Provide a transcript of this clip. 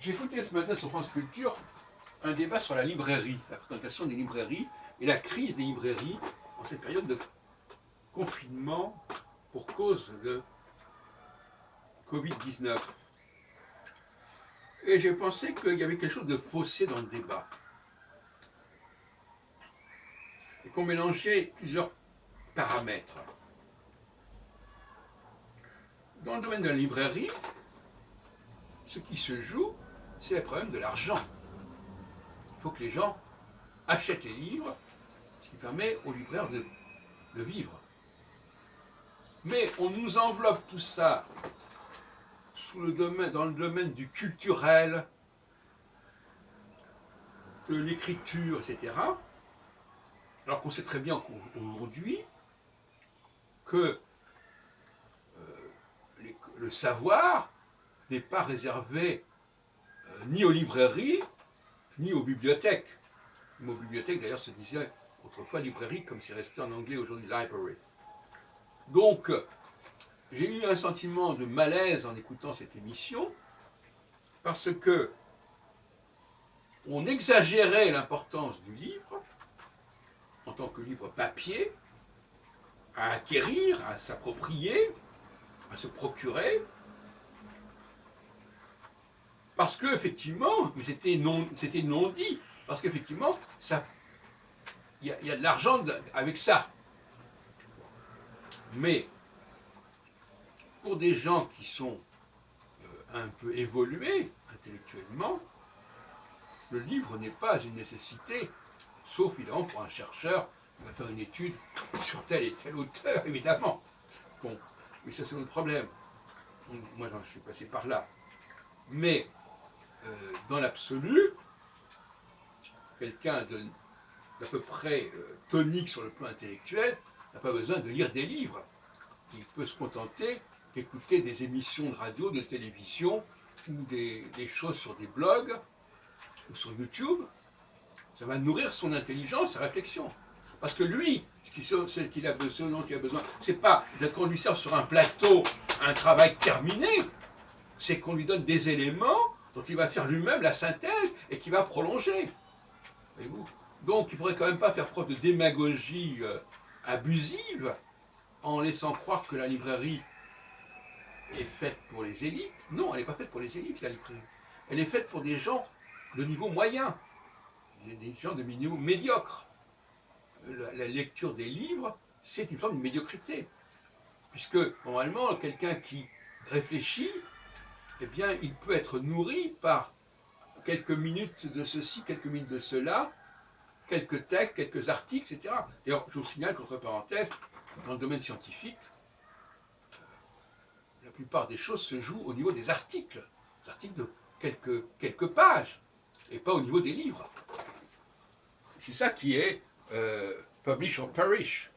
J'ai écouté ce matin sur France Culture un débat sur la librairie, la fréquentation des librairies et la crise des librairies en cette période de confinement pour cause de Covid-19. Et j'ai pensé qu'il y avait quelque chose de faussé dans le débat. Et qu'on mélangeait plusieurs paramètres. Dans le domaine de la librairie, ce qui se joue, c'est le problème de l'argent. Il faut que les gens achètent les livres, ce qui permet aux libraires de vivre. Mais on nous enveloppe tout ça dans le domaine du culturel, de l'écriture, etc. Alors qu'on sait très bien qu'aujourd'hui, que le savoir n'est pas réservé ni aux librairies, ni aux bibliothèques. Le mot bibliothèque, d'ailleurs, se disait autrefois librairie, comme c'est resté en anglais aujourd'hui, library. Donc, j'ai eu un sentiment de malaise en écoutant cette émission, parce que on exagérait l'importance du livre, en tant que livre papier, à acquérir, à s'approprier, à se procurer, parce que effectivement, c'était non dit, parce qu'effectivement, il y a de l'argent avec ça. Mais pour des gens qui sont un peu évolués intellectuellement, le livre n'est pas une nécessité, sauf évidemment pour un chercheur qui va faire une étude sur tel et tel auteur, évidemment. Bon, mais ça c'est notre problème. Moi je suis passé par là. Mais dans l'absolu, quelqu'un d'à peu près tonique sur le plan intellectuel n'a pas besoin de lire des livres. Il peut se contenter d'écouter des émissions de radio, de télévision ou des choses sur des blogs ou sur YouTube. Ça va nourrir son intelligence, sa réflexion. Parce que lui, ce dont il a besoin, c'est pas qu'on lui serve sur un plateau un travail terminé, c'est qu'on lui donne des éléments dont il va faire lui-même la synthèse et qui va prolonger. Voyez-vous ? Donc il ne faudrait quand même pas faire preuve de démagogie abusive en laissant croire que la librairie est faite pour les élites. Non, elle n'est pas faite pour les élites, la librairie. Elle est faite pour des gens de niveau moyen, des gens de niveau médiocre. La lecture des livres, c'est une forme de médiocrité. Puisque, normalement, quelqu'un qui réfléchit, eh bien, il peut être nourri par quelques minutes de ceci, quelques minutes de cela, quelques textes, quelques articles, etc. D'ailleurs, je vous signale qu'entre parenthèses, dans le domaine scientifique, la plupart des choses se jouent au niveau des articles de quelques pages, et pas au niveau des livres. C'est ça qui est publish or perish.